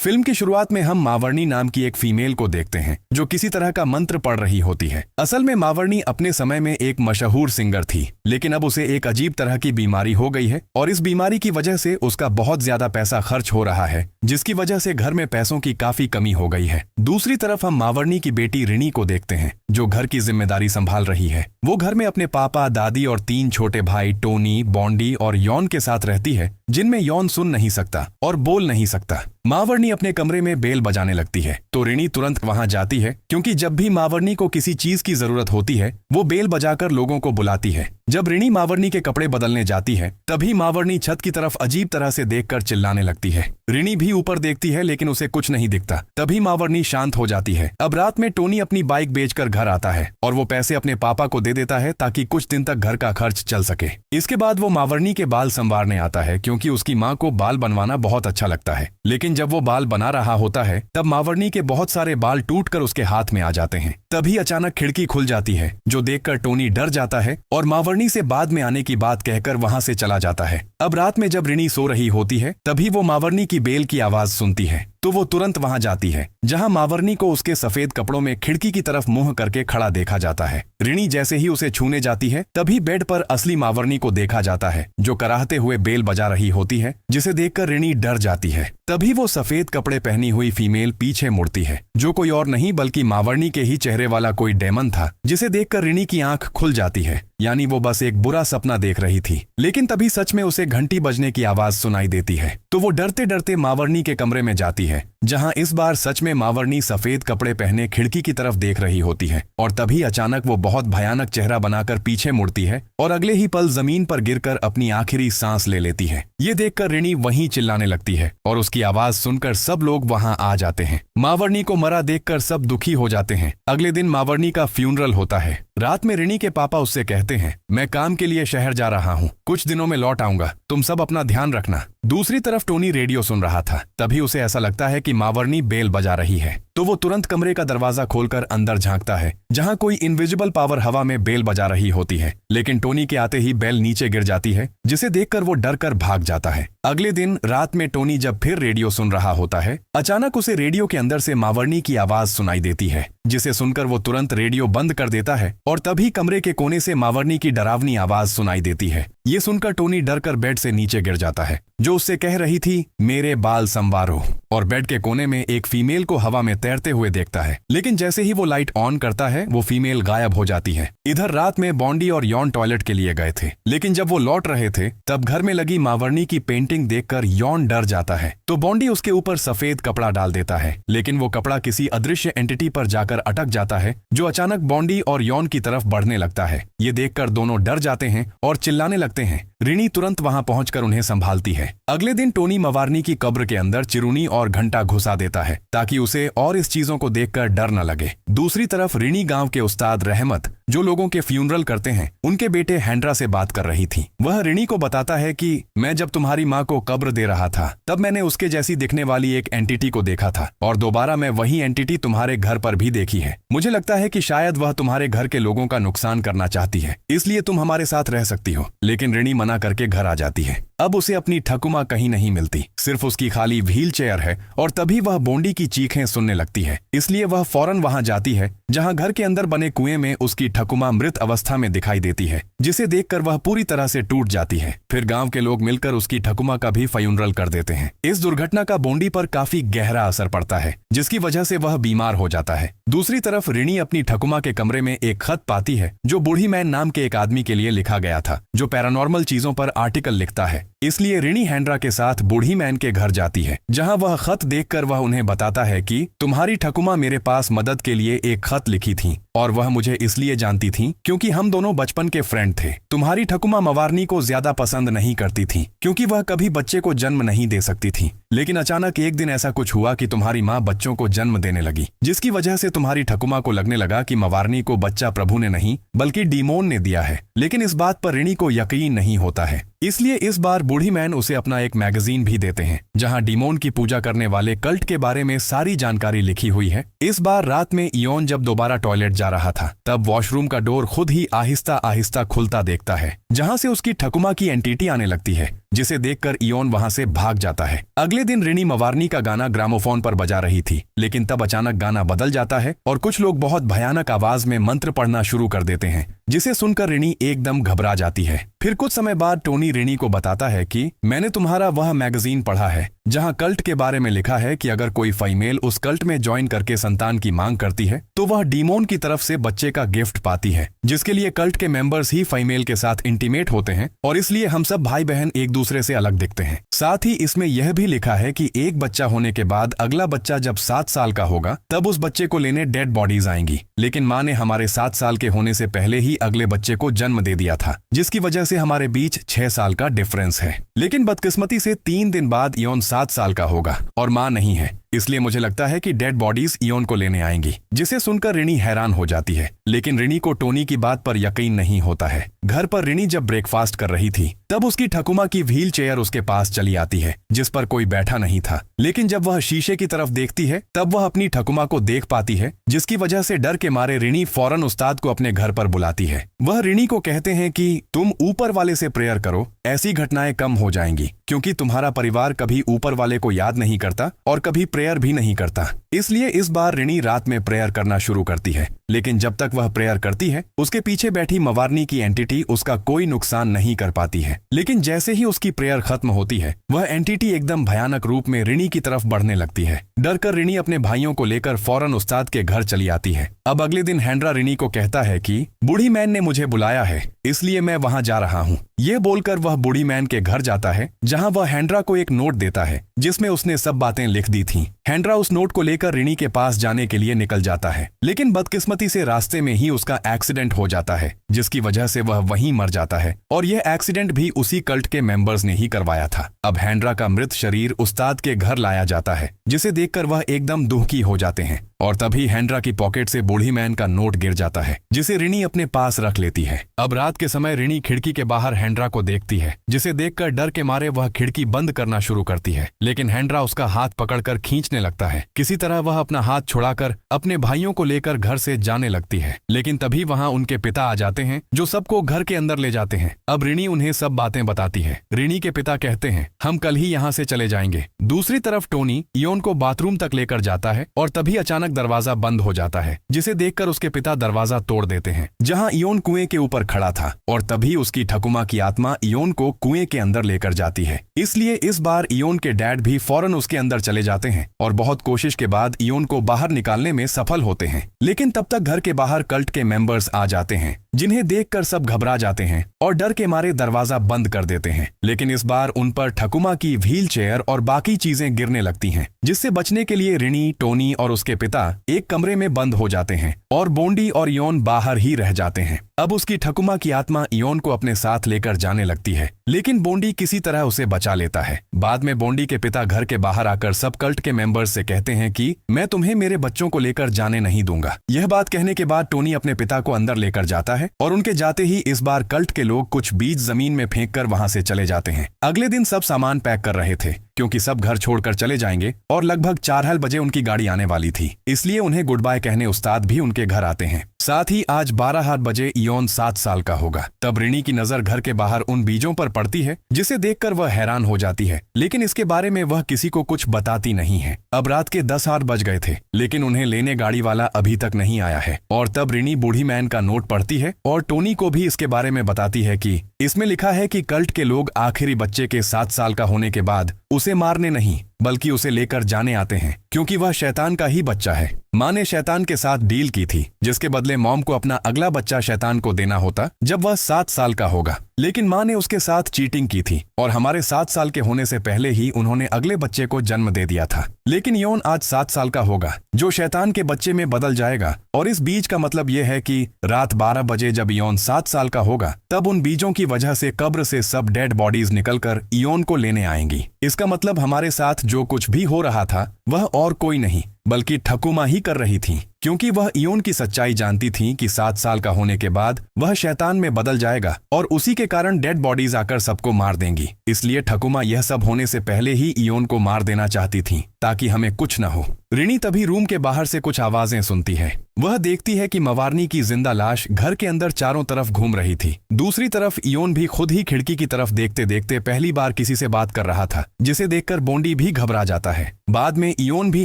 Film की शुरुआत में हम मावरनी नाम की एक फीमेल को देखते हैं जो किसी तरह का मंत्र पढ़ रही होती है। असल में मावरनी अपने समय में एक मशहूर सिंगर थी, लेकिन अब उसे एक अजीब तरह की बीमारी हो गई है और इस बीमारी की वजह से उसका बहुत ज्यादा पैसा खर्च हो रहा है, जिसकी वजह से घर में पैसों की काफी कमी हो गई है। दूसरी तरफ हम मावरनी की बेटी रिनी को देखते हैं जो घर की जिम्मेदारी संभाल रही है। वो घर में अपने पापा, दादी और 3 छोटे भाई टोनी, बॉन्डी और यॉन के साथ रहती है, जिनमें यॉन सुन नहीं सकता और बोल नहीं सकता। मावरनी अपने कमरे में बेल बजाने लगती है तो रिनी तुरंत वहां जाती है, क्योंकि जब भी मावरनी को किसी चीज की जरूरत होती है वो बेल बजाकर लोगों को बुलाती है। जब रिनी मावरनी के कपड़े बदलने जाती है तभी मावरनी छत की तरफ अजीब तरह से देखकर चिल्लाने लगती है। रिनी भी ऊपर देखती है लेकिन उसे कुछ नहीं दिखता। तभी मावरनी शांत हो जाती है। अब रात में टोनी अपनी बाइक बेचकर घर आता है और वो पैसे अपने पापा को दे देता है ताकि कुछ दिन तक घर का खर्च चल सके। इसके बाद वो मावरनी के बाल संवारने आता है क्योंकि उसकी माँ को बाल बनवाना बहुत अच्छा लगता है। लेकिन जब वो बाल बना रहा होता है तब मावरनी के बहुत सारे बाल टूटकर उसके हाथ में आ जाते हैं। तभी अचानक खिड़की खुल जाती है जो देखकर टोनी डर जाता है और मावरनी से बाद में आने की बात कहकर वहां से चला जाता है। अब रात में जब रिनी सो रही होती है तभी वो मावरनी की बेल की आवाज सुनती है तो वो तुरंत वहां जाती है, जहां मावरनी को उसके सफेद कपड़ों में खिड़की की तरफ मुंह करके खड़ा देखा जाता है। रिनी जैसे ही उसे छूने जाती है तभी बेड पर असली मावरनी को देखा जाता है जो कराहते हुए बेल बजा रही होती है, जिसे देखकर रिनी डर जाती है। तभी वो सफेद कपड़े पहनी हुई फीमेल पीछे मुड़ती है जो कोई और नहीं बल्कि मावरनी के ही चेहरे वाला कोई डेमन था, जिसे देखकर रिनी की आंख खुल जाती है, यानी वो बस एक बुरा सपना देख रही थी। लेकिन तभी सच में उसे घंटी बजने की आवाज सुनाई देती है तो वो डरते डरते मावरनी के कमरे में जाती है, जहां इस बार सच में मावरनी सफेद कपड़े पहने खिड़की की तरफ देख रही होती है। और तभी अचानक वो बहुत भयानक चेहरा बनाकर पीछे मुड़ती है और अगले ही पल जमीन पर गिरकर अपनी आखिरी सांस ले लेती है। ये देखकर रिनी वहीं चिल्लाने लगती है और उसकी आवाज सुनकर सब लोग वहां आ जाते हैं। मावरनी को मरा देखकर सब दुखी हो जाते हैं। अगले दिन मावरनी का फ्यूनरल होता है। रात में रिनी के पापा उससे कहते हैं, मैं काम के लिए शहर जा रहा हूँ, कुछ दिनों में लौट आऊंगा, तुम सब अपना ध्यान रखना। दूसरी तरफ टोनी रेडियो सुन रहा था। तभी उसे ऐसा लगता है कि मावरनी बेल बजा रही है तो वो तुरंत कमरे का दरवाजा खोलकर अंदर झांकता है, जहां कोई इनविजिबल पावर हवा में बेल बजा रही होती है। लेकिन टोनी के आते ही बेल नीचे गिर जाती है, जिसे देखकर वो डरकर भाग जाता है। अगले दिन रात में टोनी जब फिर रेडियो सुन रहा होता है, अचानक उसे रेडियो के अंदर से मावरनी की आवाज सुनाई देती है, जिसे सुनकर वो तुरंत रेडियो बंद कर देता है और तभी कमरे के कोने से मावरनी की डरावनी आवाज सुनाई देती है। ये सुनकर टोनी डरकर बेड से नीचे गिर जाता है, जो उससे कह रही थी, मेरे बाल संवारो, और बेड के कोने में एक फीमेल को हवा में तैरते हुए देखता है। लेकिन जैसे ही वो लाइट ऑन करता है वो फीमेल गायब हो जाती है। इधर रात में बॉन्डी और यॉन टॉयलेट के लिए गए थे, लेकिन जब वो लौट रहे थे तब घर में लगी मावरनी की पेंटिंग देखकर यॉन डर जाता है तो बॉन्डी उसके ऊपर सफेद कपड़ा डाल देता है। लेकिन वो कपड़ा किसी अदृश्य एंटिटी पर जाकर अटक जाता है जो अचानक बॉन्डी और यॉन की तरफ बढ़ने लगता है। ये देखकर दोनों डर जाते हैं और चिल्लाने लगते हैं। रिनी तुरंत वहां पहुंचकर उन्हें संभालती है। अगले दिन टोनी मावरनी की कब्र के अंदर चिरुनी और घंटा घुसा देता है ताकि उसे और इस चीजों को देखकर डर न लगे। दूसरी तरफ रिनी गांव के उस्ताद रहमत, जो लोगों के फ्यूनरल करते हैं, उनके बेटे हैंड्रा से बात कर रही थी। वह रिनी को बताता है कि मैं जब तुम्हारी माँ को कब्र दे रहा था तब मैंने उसके जैसी दिखने वाली एक एंटिटी को देखा था और दोबारा मैं वही एंटिटी तुम्हारे घर पर भी देखी है। मुझे लगता है कि शायद वह तुम्हारे घर के लोगों का नुकसान करना चाहती है, इसलिए तुम हमारे साथ रह सकती हो। लेकिन रिनी मना करके घर आ जाती है। अब उसे अपनी ठकुमा कहीं नहीं मिलती, सिर्फ उसकी खाली व्हील चेयर है और तभी वह बॉन्डी की चीखें सुनने लगती है। इसलिए वह फौरन वहां जाती है, जहां घर के अंदर बने कुएं में उसकी ठकुमा मृत अवस्था में दिखाई देती है, जिसे देखकर वह पूरी तरह से टूट जाती है। फिर गांव के लोग मिलकर उसकी ठकुमा का भी फ्यूनरल कर देते हैं। इस दुर्घटना का बॉन्डी पर काफी गहरा असर पड़ता है, जिसकी वजह से वह बीमार हो जाता है। दूसरी तरफ रिनी अपनी ठकुमा के कमरे में एक खत पाती है जो बूढ़ी मैन नाम के एक आदमी के लिए लिखा गया था, जो पैरानॉर्मल चीजों पर आर्टिकल लिखता है। इसलिए रिनी हैंड्रा के साथ बूढ़ी मैन के घर जाती है, जहां वह खत देखकर वह उन्हें बताता है कि तुम्हारी ठकुमा मेरे पास मदद के लिए एक खत लिखी थी और वह मुझे इसलिए जानती थी क्योंकि हम दोनों बचपन के फ्रेंड थे। तुम्हारी ठकुमा मावरनी को ज्यादा पसंद नहीं करती थी क्योंकि वह कभी बच्चे को जन्म नहीं दे सकती थी। लेकिन अचानक एक दिन ऐसा कुछ हुआ कि तुम्हारी माँ बच्चों को जन्म देने लगी, जिसकी वजह से तुम्हारी ठकुमा को लगने लगा कि मावरनी को बच्चा प्रभु ने नहीं बल्कि डीमोन ने दिया है। लेकिन इस बात पर रिनी को यकीन नहीं होता है इसलिए इस बार बूढ़ी मैन उसे अपना एक मैगजीन भी देते हैं जहां डीमोन की पूजा करने वाले कल्ट के बारे में सारी जानकारी लिखी हुई है। इस बार रात में इयोन जब दोबारा टॉयलेट जा रहा था तब वॉशरूम का डोर खुद ही आहिस्ता आहिस्ता खुलता देखता है, जहां से उसकी ठकुमा की एंटिटी आने लगती है, जिसे देखकर इयोन वहां से भाग जाता है। अगले दिन रिनी मवारनी का गाना ग्रामोफोन पर बजा रही थी, लेकिन तब अचानक गाना बदल जाता है और कुछ लोग बहुत भयानक आवाज में मंत्र पढ़ना शुरू कर देते हैं, जिसे सुनकर रिनी एकदम घबरा जाती है। फिर कुछ समय बाद टोनी रिनी को बताता है कि मैंने तुम्हारा वह मैगजीन पढ़ा है जहां कल्ट के बारे में लिखा है कि अगर कोई फीमेल उस कल्ट में ज्वाइन करके संतान की मांग करती है तो वह डीमोन की तरफ से बच्चे का गिफ्ट पाती है, जिसके लिए कल्ट के मेंबर्स ही फीमेल के साथ इंटीमेट होते हैं और इसलिए हम सब भाई बहन एक दूसरे से अलग दिखते हैं। साथ ही इसमें यह भी लिखा है कि एक बच्चा होने के बाद अगला बच्चा जब 7 साल का होगा तब उस बच्चे को लेने डेड बॉडीज आएंगी, लेकिन माँ ने हमारे 7 साल के होने से पहले ही अगले बच्चे को जन्म दे दिया था, जिसकी वजह से हमारे बीच 6 साल का डिफरेंस है। लेकिन बदकिस्मती से 3 दिन बाद इयोन 7 साल का होगा और माँ नहीं है, इसलिए मुझे लगता है कि डेड बॉडीज इयोन को लेने आएंगी, जिसे सुनकर रिनी हैरान हो जाती है। लेकिन रिनी को टोनी की बात पर यकीन नहीं होता है। घर पर रिनी जब ब्रेकफास्ट कर रही थी तब उसकी ठकुमा की व्हील चेयर उसके पास चली आती है, जिस पर कोई बैठा नहीं था। लेकिन जब वह शीशे की तरफ देखती है तब वह अपनी ठकुमा को देख पाती है, जिसकी वजह से डर के मारे रिनी फौरन उस्ताद को अपने घर पर बुलाती है। वह रिनी को कहते हैं कि तुम ऊपर वाले से प्रेयर करो, ऐसी घटनाएं कम हो जाएंगी, क्योंकि तुम्हारा परिवार कभी ऊपर वाले को याद नहीं करता और कभी प्रेयर भी नहीं करता। इसलिए इस बार रिनी रात में प्रेयर करना शुरू करती है, लेकिन जब तक वह प्रेयर करती है उसके पीछे बैठी मवारनी की एंटिटी उसका कोई नुकसान नहीं कर पाती है। लेकिन जैसे ही उसकी प्रेयर खत्म होती है वह एंटिटी एकदम भयानक रूप में रिनी की तरफ बढ़ने लगती है। डरकर रिनी अपने भाइयों को लेकर फौरन उस्ताद के घर चली आती है। अब अगले दिन हैंड्रा रिनी को कहता है कि बूढ़ी मैन ने मुझे बुलाया है, इसलिए मैं वहां जा रहा हूँ। ये बोलकर वह बूढ़ी मैन के घर जाता है, जहां वह हैंड्रा को एक नोट देता है जिसमें उसने सब बातें लिख दी थीं। हैंड्रा उस नोट को लेकर रिनी के पास जाने के लिए निकल जाता है, लेकिन बदकिस्मती से रास्ते में ही उसका एक्सीडेंट हो जाता है, जिसकी वजह से वह वहीं मर जाता है और यह एक्सीडेंट भी उसी कल्ट के मेंबर्स ने ही करवाया था। अब हैंड्रा का मृत शरीर उस्ताद के घर लाया जाता है, जिसे देखकर वह एकदम दुखी हो जाते हैं और तभी हैंड्रा की पॉकेट से बूढ़ी मैन का नोट गिर जाता है, जिसे रिनी अपने पास रख लेती है। अब रात के समय रिनी खिड़की के बाहर हैंड्रा को देखती है, जिसे देखकर डर के मारे वह खिड़की बंद करना शुरू करती है, लेकिन हैंड्रा उसका हाथ पकड़कर खींचने लगता है। किसी तरह वह अपना हाथ छुड़ाकर अपने भाइयों को लेकर घर से जाने लगती है, लेकिन तभी वहां उनके पिता आ जाते हैं, जो सबको घर के अंदर ले जाते हैं। अब रिनी उन्हें सब बातें बताती है। रिनी के पिता कहते हैं हम कल ही यहाँ से चले जाएंगे। दूसरी तरफ टोनी इयोन को बाथरूम तक लेकर जाता है और तभी अचानक दरवाजा बंद हो जाता है, जिसे देखकर उसके पिता दरवाजा तोड़ देते हैं, जहां इयोन कुएं के ऊपर खड़ा था और तभी उसकी ठकुमा की आत्मा इयोन को कुएं के अंदर लेकर जाती है। इसलिए इस बार इयोन के डैड भी फौरन उसके अंदर चले जाते हैं और बहुत कोशिश के बाद इयोन को बाहर निकालने में सफल होते हैं। लेकिन तब तक घर के बाहर कल्ट के मेंबर्स आ जाते हैं, जिन्हें देखकर सब घबरा जाते हैं और डर के मारे दरवाजा बंद कर देते हैं। लेकिन इस बार उन पर ठकुमा की व्हील चेयर और बाकी चीजें गिरने लगती हैं, जिससे बचने के लिए रिनी, टोनी और उसके पिता एक कमरे में बंद हो जाते हैं और बोंडी और इयोन बाहर ही रह जाते हैं। अब उसकी ठकुमा की आत्मा इयोन को अपने साथ लेकर जाने लगती है, लेकिन बोंडी किसी तरह उसे बचा लेता है। बाद में बोंडी के पिता घर के बाहर आकर सब कल्ट के मेंबर्स से कहते हैं कि मैं तुम्हें मेरे बच्चों को लेकर जाने नहीं दूंगा। यह बात कहने के बाद टोनी अपने पिता को अंदर लेकर जाता है और उनके जाते ही इस बार कल्ट के लोग कुछ बीज जमीन में फेंककर वहां से चले जाते हैं। अगले दिन सब सामान पैक कर रहे थे, क्योंकि सब घर छोड़कर चले जाएंगे और लगभग 4 बजे उनकी गाड़ी आने वाली थी, इसलिए उन्हें गुड बाय कहने उस्ताद भी उनके घर आते हैं। साथ ही आज 12 बजे इयोन 7 साल का होगा। तब रिनी की नजर घर के बाहर उन बीजों पर पड़ती है, जिसे देखकर वह हैरान हो जाती है, लेकिन इसके बारे में वह किसी को कुछ बताती नहीं है। अब रात के 10 बज गए थे, लेकिन उन्हें लेने गाड़ी वाला अभी तक नहीं आया है और तब रिनी बूढ़ी मैन का नोट पढ़ती है और टोनी को भी इसके बारे में बताती है कि इसमें लिखा है कि कल्ट के लोग आखिरी बच्चे के 7 साल का होने के बाद उसे मारने नहीं बल्कि उसे लेकर जाने आते हैं, क्योंकि वह शैतान का ही बच्चा है। माँ ने शैतान के साथ डील की थी, जिसके बदले मॉम को अपना अगला बच्चा शैतान को देना होता जब वह 7 साल का होगा, लेकिन माँ ने उसके साथ चीटिंग की थी और हमारे 7 साल के होने से पहले ही उन्होंने अगले बच्चे को जन्म दे दिया था। लेकिन इयोन आज 7 साल का होगा, जो शैतान के बच्चे में बदल जाएगा और इस बीज का मतलब यह है कि रात 12 बजे जब इयोन 7 साल का होगा तब उन बीजों की वजह से कब्र से सब डेड बॉडीज निकलकर इयोन को लेने आएंगी। इसका मतलब हमारे साथ जो कुछ भी हो रहा था वह और कोई नहीं बल्कि ठकुमा ही कर रही थी। क्योंकि वह इयोन की सच्चाई जानती थी कि 7 साल का होने के बाद वह शैतान में बदल जाएगा और उसी के कारण डेड बॉडीज आकर सबको मार देंगी। इसलिए ठकुमा यह सब होने से पहले ही इयोन को मार देना चाहती थी ताकि हमें कुछ न हो। रिनी तभी रूम के बाहर से कुछ आवाजें सुनती है। वह देखती है कि मवारनी की जिंदा लाश घर के अंदर चारों तरफ घूम रही थी। दूसरी तरफ इयोन भी खुद ही खिड़की की तरफ देखते देखते पहली बार किसी से बात कर रहा था, जिसे देखकर बोंडी भी घबरा जाता है। बाद में इयोन भी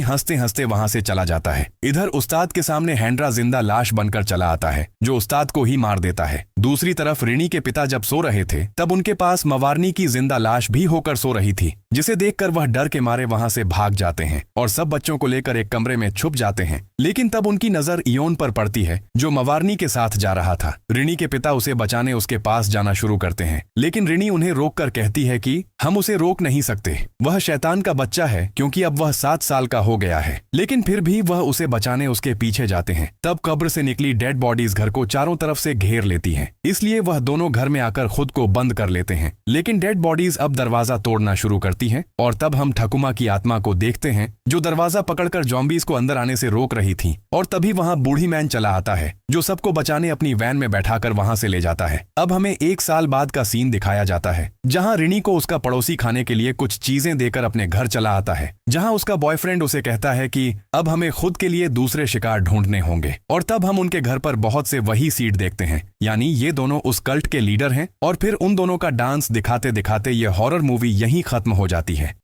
हंसते हंसते वहां से चला जाता है। इधर उस्ताद के सामने हैंड्रा जिंदा लाश बनकर चला आता है, जो उस्ताद को ही मार देता है। दूसरी तरफ रिनी के पिता जब सो रहे थे तब उनके पास मवारनी की जिंदा लाश भी होकर सो रही थी, जिसे देखकर वह डर के मारे वहां से भाग जाते हैं और सब बच्चों को लेकर एक कमरे में छुप जाते हैं। लेकिन तब उनकी नजर इयोन पर पड़ती है, जो मवारनी के साथ जा रहा था। रिनी के पिता उसे बचाने उसके पास जाना शुरू करते हैं, लेकिन रिनी उन्हें रोककर कहती है कि हम उसे रोक नहीं सकते, वह शैतान का बच्चा है, क्योंकि अब वह 7 साल का हो गया है। लेकिन फिर भी वह उसे बचाने उसके पीछे जाते हैं। तब कब्र से निकली डेड बॉडीज घर को चारों तरफ से घेर लेती हैं, इसलिए वह दोनों घर में आकर खुद को बंद कर लेते हैं। लेकिन डेड बॉडीज अब दरवाजा तोड़ना शुरू करती हैं और तब हम ठकुमा की आत्मा को देखते हैं, जो दरवाजा पकड़कर जॉम्बीज को अंदर आने से रोक रही थी। और तभी वहां बूढ़ी मैन चला आता है, जो सबको बचाने अपनी वैन में बैठाकर वहां से ले जाता है। अब हमें 1 साल बाद का सीन दिखाया जाता है, जहां रिनी को उसका पड़ोसी खाने के लिए कुछ चीजें देकर अपने घर चला आता है, जहां उसका बॉयफ्रेंड उसे कहता है कि अब हमें खुद के लिए दूसरे शिकार ढूंढने होंगे। और तब हम उनके घर पर बहुत से वही सीड देखते हैं, यानी ये दोनों उस कल्ट के लीडर हैं। और फिर उन दोनों का डांस दिखाते दिखाते ये हॉरर मूवी यहीं खत्म हो जाती है।